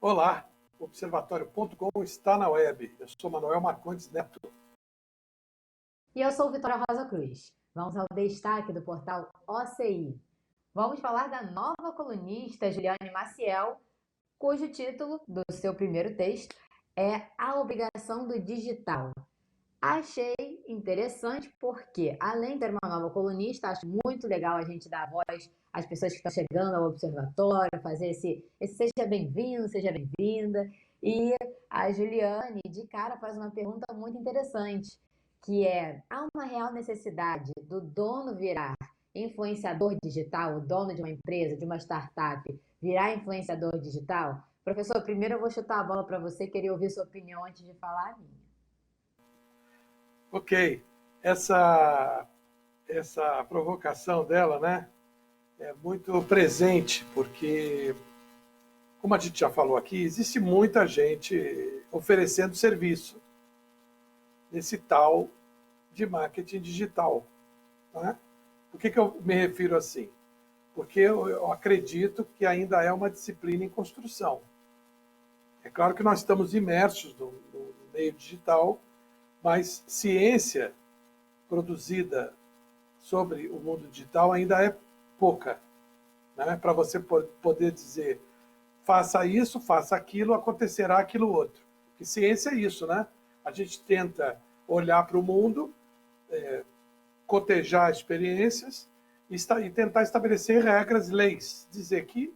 Olá, Observatório.com está na web. Eu sou Manuel Marcondes Neto. E eu sou Vitória Rosa Cruz. Vamos ao destaque do portal OCI. Vamos falar da nova colunista Juliane Maciel, cujo título do seu primeiro texto é A Obrigação do Digital. Achei interessante porque, além de ter uma nova colunista, acho muito legal a gente dar voz às pessoas que estão chegando ao observatório, fazer esse seja bem-vindo, seja bem-vinda. E a Juliane, de cara, faz uma pergunta muito interessante, que é, há uma real necessidade do dono virar influenciador digital, o dono de uma empresa, de uma startup, virar influenciador digital? Professor, primeiro eu vou chutar a bola para você, queria ouvir sua opinião antes de falar a minha. Ok, essa provocação dela, né, é muito presente, porque, como a gente já falou aqui, existe muita gente oferecendo serviço nesse tal de marketing digital. Né? Por que eu me refiro assim? Porque eu acredito que ainda é uma disciplina em construção. É claro que nós estamos imersos no meio digital, mas ciência produzida sobre o mundo digital ainda é pouca. Né? Para você poder dizer, faça isso, faça aquilo, acontecerá aquilo outro. Porque ciência é isso, né? A gente tenta olhar para o mundo, cotejar experiências e tentar estabelecer regras, leis, dizer que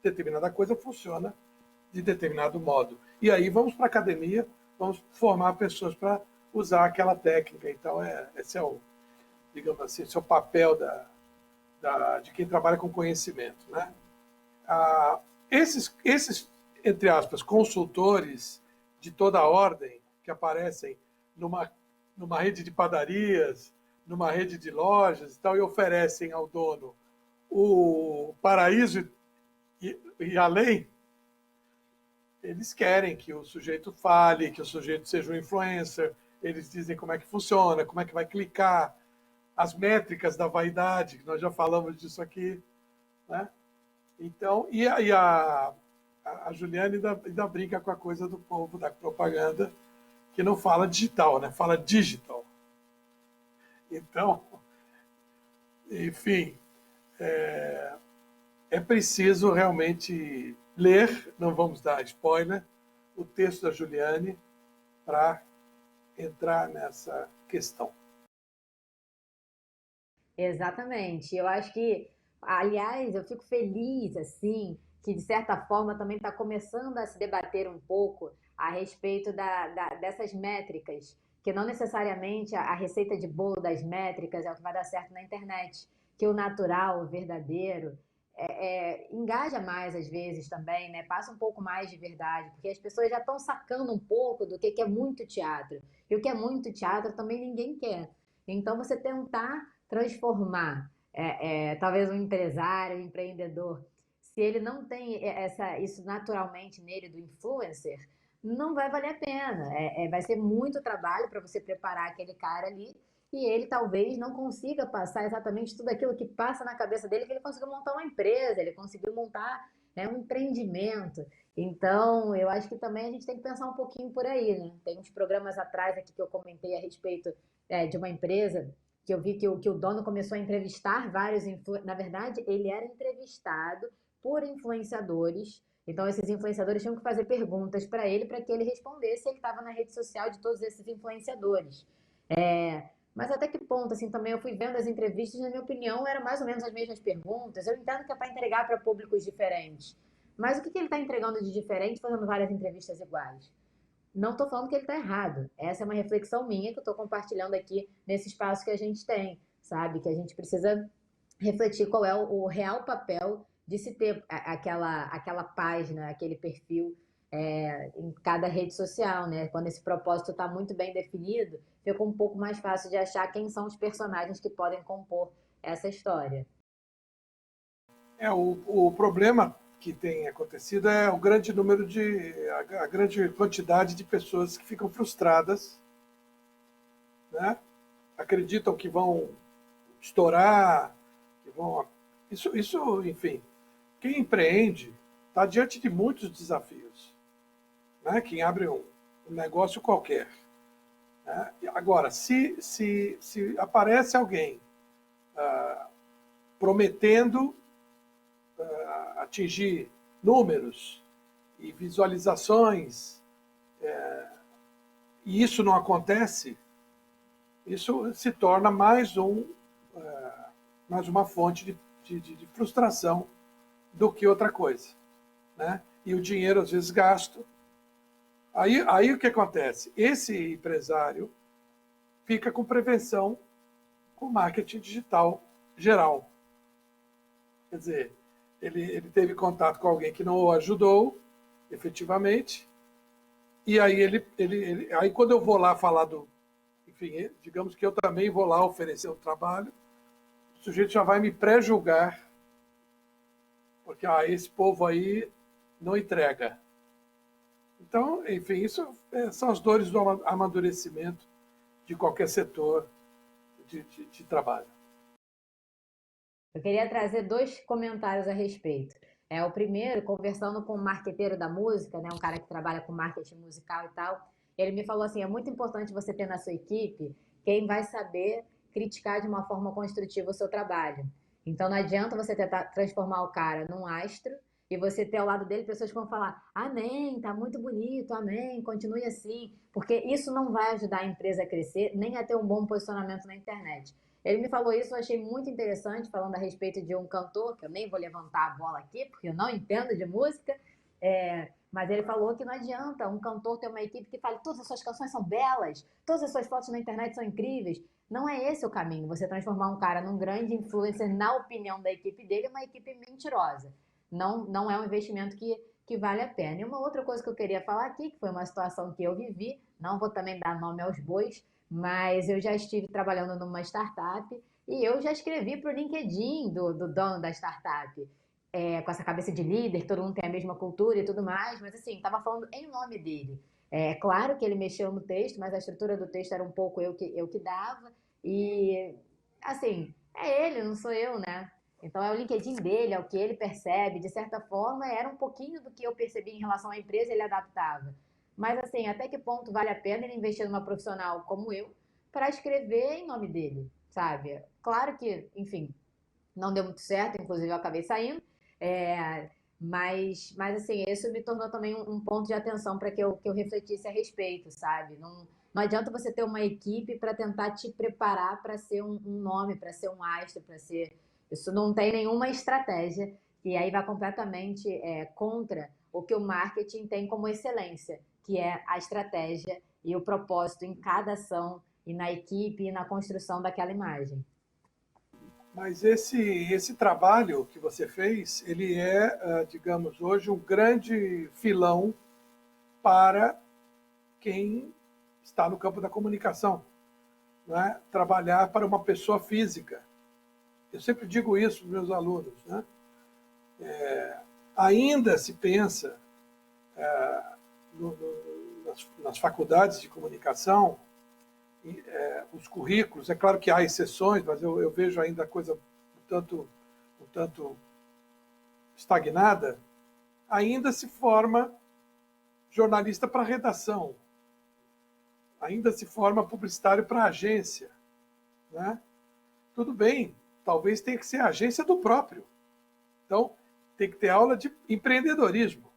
determinada coisa funciona de determinado modo. E aí vamos para a academia, vamos formar pessoas para usar aquela técnica. Então, esse é o, digamos assim, esse é o papel de quem trabalha com conhecimento. Né? Esses, entre aspas, consultores de toda a ordem que aparecem numa rede de padarias, numa rede de lojas e tal, e oferecem ao dono o paraíso e além, eles querem que o sujeito fale, que o sujeito seja um influencer, eles dizem como é que funciona, como é que vai clicar, as métricas da vaidade, que nós já falamos disso aqui. Né? Então, a Juliane ainda brinca com a coisa do povo da propaganda, que não fala digital, né? Fala digital. Então, enfim, é preciso realmente ler, não vamos dar spoiler, o texto da Juliane para entrar nessa questão. Exatamente. Eu acho que, aliás, eu fico feliz, assim, que de certa forma também está começando a se debater um pouco a respeito dessas métricas, que não necessariamente a receita de bolo das métricas é o que vai dar certo na internet, que o natural, o verdadeiro, engaja mais às vezes também, né? Passa um pouco mais de verdade, porque as pessoas já estão sacando um pouco do que é muito teatro. E o que é muito teatro também ninguém quer. Então, você tentar transformar talvez um empresário, um empreendedor, se ele não tem isso naturalmente nele do influencer, não vai valer a pena. Vai ser muito trabalho para você preparar aquele cara ali e ele talvez não consiga passar exatamente tudo aquilo que passa na cabeça dele, que ele conseguiu montar uma empresa, ele conseguiu montar, né, um empreendimento. Então, eu acho que também a gente tem que pensar um pouquinho por aí, né? Tem uns programas atrás aqui que eu comentei a respeito de uma empresa que eu vi que o dono começou a entrevistar vários na verdade, ele era entrevistado por influenciadores. Então, esses influenciadores tinham que fazer perguntas para que ele respondesse se ele estava na rede social de todos esses influenciadores. Mas até que ponto, assim, também eu fui vendo as entrevistas, na minha opinião, eram mais ou menos as mesmas perguntas. Eu entendo que é para entregar para públicos diferentes. Mas o que ele está entregando de diferente fazendo várias entrevistas iguais? Não estou falando que ele está errado. Essa é uma reflexão minha que eu estou compartilhando aqui nesse espaço que a gente tem, sabe? Que a gente precisa refletir qual é o real papel de se ter aquela página, aquele perfil em cada rede social, né? Quando esse propósito está muito bem definido, fica um pouco mais fácil de achar quem são os personagens que podem compor essa história. O problema que tem acontecido é o grande número a grande quantidade de pessoas que ficam frustradas, né? Acreditam que vão estourar, que vão. Isso, enfim, quem empreende está diante de muitos desafios, né? Quem abre um negócio qualquer. Né? Agora, se aparece alguém prometendo atingir números e visualizações, e isso não acontece, isso se torna mais uma fonte de frustração do que outra coisa, né? E o dinheiro, às vezes, gasto. Aí o que acontece? Esse empresário fica com prevenção com marketing digital geral. Quer dizer, ele teve contato com alguém que não o ajudou, efetivamente, e aí aí quando eu vou lá falar enfim, digamos que eu também vou lá oferecer um trabalho, o sujeito já vai me pré-julgar, porque esse povo aí não entrega. Então, enfim, isso são as dores do amadurecimento de qualquer setor de trabalho. Eu queria trazer dois comentários a respeito. O primeiro, conversando com um marqueteiro da música, né, um cara que trabalha com marketing musical e tal, ele me falou assim: é muito importante você ter na sua equipe quem vai saber criticar de uma forma construtiva o seu trabalho. Então não adianta você tentar transformar o cara num astro e você ter ao lado dele pessoas que vão falar: amém, tá muito bonito, amém, continue assim, porque isso não vai ajudar a empresa a crescer, nem a ter um bom posicionamento na internet. Ele me falou isso, eu achei muito interessante, falando a respeito de um cantor, que eu nem vou levantar a bola aqui, porque eu não entendo de música, mas ele falou que não adianta um cantor ter uma equipe que fale todas as suas canções são belas, todas as suas fotos na internet são incríveis. Não é esse o caminho, você transformar um cara num grande influencer, na opinião da equipe dele, uma equipe mentirosa. Não é um investimento que vale a pena. E uma outra coisa que eu queria falar aqui, que foi uma situação que eu vivi, não vou também dar nome aos bois, mas eu já estive trabalhando numa startup e eu já escrevi para o LinkedIn do dono da startup, com essa cabeça de líder, todo mundo tem a mesma cultura e tudo mais, mas assim, estava falando em nome dele. É claro que ele mexeu no texto, mas a estrutura do texto era um pouco eu que dava, e assim, é ele, não sou eu, né? Então é o LinkedIn dele, é o que ele percebe, de certa forma era um pouquinho do que eu percebi em relação à empresa, ele adaptava. Mas assim, até que ponto vale a pena ele investir numa profissional como eu para escrever em nome dele, sabe? Claro que, enfim, não deu muito certo, inclusive eu acabei saindo, mas assim, isso me tornou também um ponto de atenção para que eu refletisse a respeito, sabe? Não adianta você ter uma equipe para tentar te preparar para ser um nome, para ser um astro, para ser. Isso não tem nenhuma estratégia, e aí vai completamente contra o que o marketing tem como excelência, que é a estratégia e o propósito em cada ação, e na equipe, e na construção daquela imagem. Mas esse trabalho que você fez, ele digamos, hoje um grande filão para quem está no campo da comunicação, né? Trabalhar para uma pessoa física. Eu sempre digo isso para os meus alunos, né? Ainda se pensa nas faculdades de comunicação, os currículos, é claro que há exceções, mas eu vejo ainda a coisa um tanto estagnada, ainda se forma jornalista para redação, ainda se forma publicitário para agência, né? Tudo bem, talvez tenha que ser a agência do próprio. Então, tem que ter aula de empreendedorismo.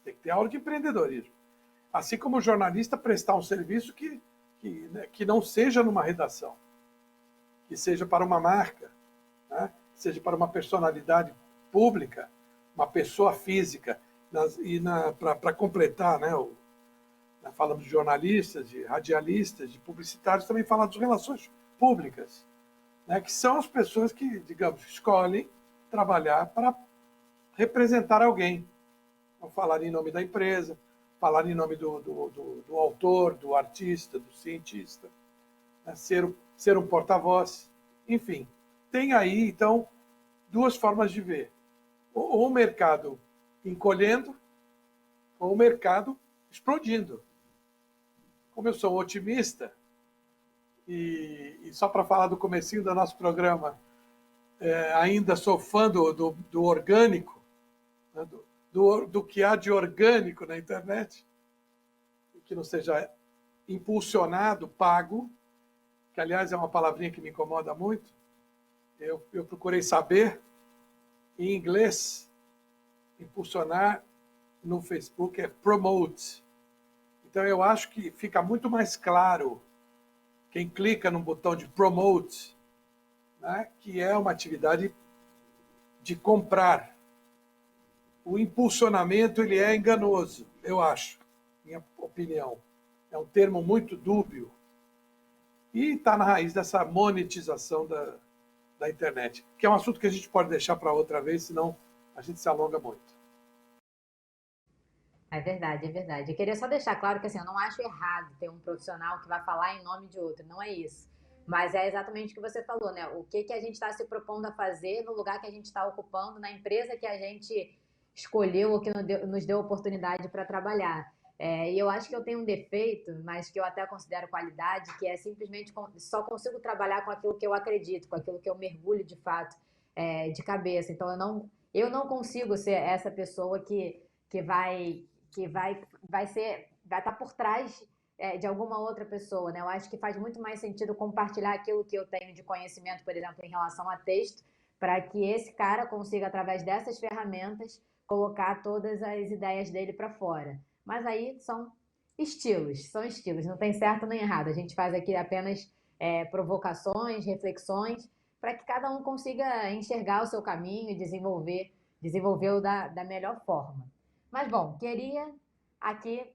Tem que ter aula de empreendedorismo. Assim como o jornalista prestar um serviço que não seja numa redação, que seja para uma marca, né? Seja para uma personalidade pública, uma pessoa física. Para completar, né, falamos de jornalistas, de radialistas, de publicitários, também falamos de relações públicas, né, que são as pessoas que, digamos, escolhem trabalhar para representar alguém. Então, falar em nome da empresa, falar em nome do autor, do artista, do cientista, né, ser um porta-voz, enfim. Tem aí, então, duas formas de ver. Ou o mercado encolhendo, ou o mercado explodindo. Como eu sou um otimista, e só para falar do comecinho do nosso programa, ainda sou fã do orgânico, né, do que há de orgânico na internet, que não seja impulsionado, pago, que, aliás, é uma palavrinha que me incomoda muito. Eu procurei saber, em inglês, impulsionar no Facebook é promote. Então, eu acho que fica muito mais claro quem clica no botão de promote, né, que é uma atividade de comprar. O impulsionamento ele é enganoso, eu acho, minha opinião. É um termo muito dúbio e está na raiz dessa monetização da internet, que é um assunto que a gente pode deixar para outra vez, senão a gente se alonga muito. É verdade, é verdade. Eu queria só deixar claro que assim, eu não acho errado ter um profissional que vai falar em nome de outro, não é isso. Mas é exatamente o que você falou, né? O que a gente está se propondo a fazer no lugar que a gente está ocupando, na empresa que a gente escolheu ou que nos deu oportunidade para trabalhar. E eu acho que eu tenho um defeito, mas que eu até considero qualidade, que é simplesmente só consigo trabalhar com aquilo que eu acredito, com aquilo que eu mergulho de fato, de cabeça. Então eu não consigo ser essa pessoa que vai vai estar por trás de alguma outra pessoa, né? Eu acho que faz muito mais sentido compartilhar aquilo que eu tenho de conhecimento, por exemplo, em relação a texto, para que esse cara consiga, através dessas ferramentas, colocar todas as ideias dele para fora. Mas aí são estilos, não tem certo nem errado. A gente faz aqui apenas provocações, reflexões, para que cada um consiga enxergar o seu caminho e desenvolvê-lo da melhor forma. Mas, bom, queria aqui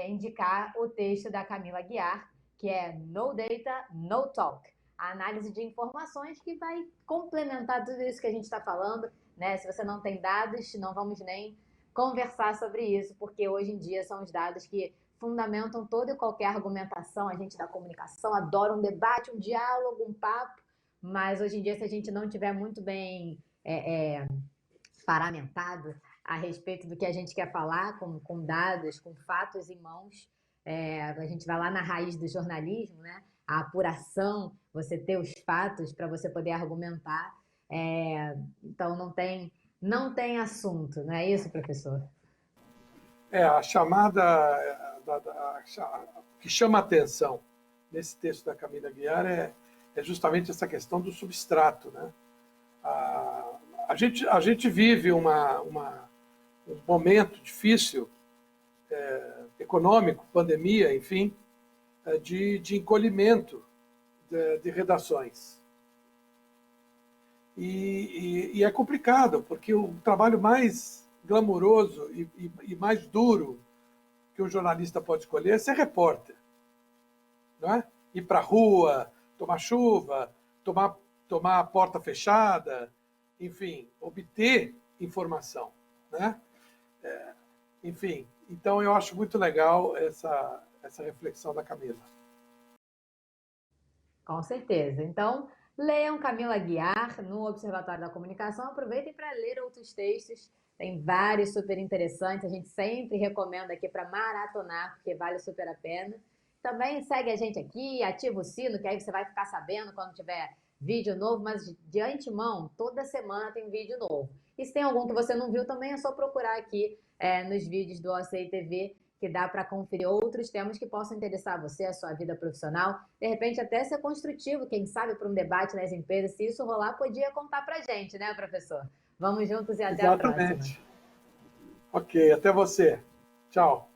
indicar o texto da Camila Guiar, que é No Data, No Talk. A análise de informações que vai complementar tudo isso que a gente está falando, né? Se você não tem dados, não vamos nem conversar sobre isso, porque hoje em dia são os dados que fundamentam toda e qualquer argumentação. A gente da comunicação adora um debate, um diálogo, um papo, mas hoje em dia, se a gente não tiver muito bem paramentado a respeito do que a gente quer falar, com dados, com fatos em mãos. A gente vai lá na raiz do jornalismo, né? A apuração, você ter os fatos para você poder argumentar. Então não tem assunto, não é isso, professor? A chamada que chama a atenção nesse texto da Camila Guiar é justamente essa questão do substrato, né? A gente vive um momento difícil, econômico, pandemia, enfim, de encolhimento de redações. E é complicado, porque o trabalho mais glamuroso e mais duro que um jornalista pode escolher é ser repórter. Não é? Ir para a rua, tomar chuva, tomar a porta fechada, enfim, obter informação. Né? Enfim, então eu acho muito legal essa reflexão da Camila. Com certeza. Então, leiam Camila Guiar no Observatório da Comunicação. Aproveitem para ler outros textos. Tem vários super interessantes. A gente sempre recomenda aqui para maratonar, porque vale super a pena. Também segue a gente aqui, ativa o sino, que aí você vai ficar sabendo quando tiver vídeo novo. Mas de antemão, toda semana tem vídeo novo. E se tem algum que você não viu, também é só procurar aqui nos vídeos do OCI TV, que dá para conferir outros temas que possam interessar você, a sua vida profissional, de repente até ser construtivo, quem sabe, para um debate nas empresas. Se isso rolar, podia contar para a gente, né, professor? Vamos juntos e até a próxima. Exatamente. Ok, até você. Tchau.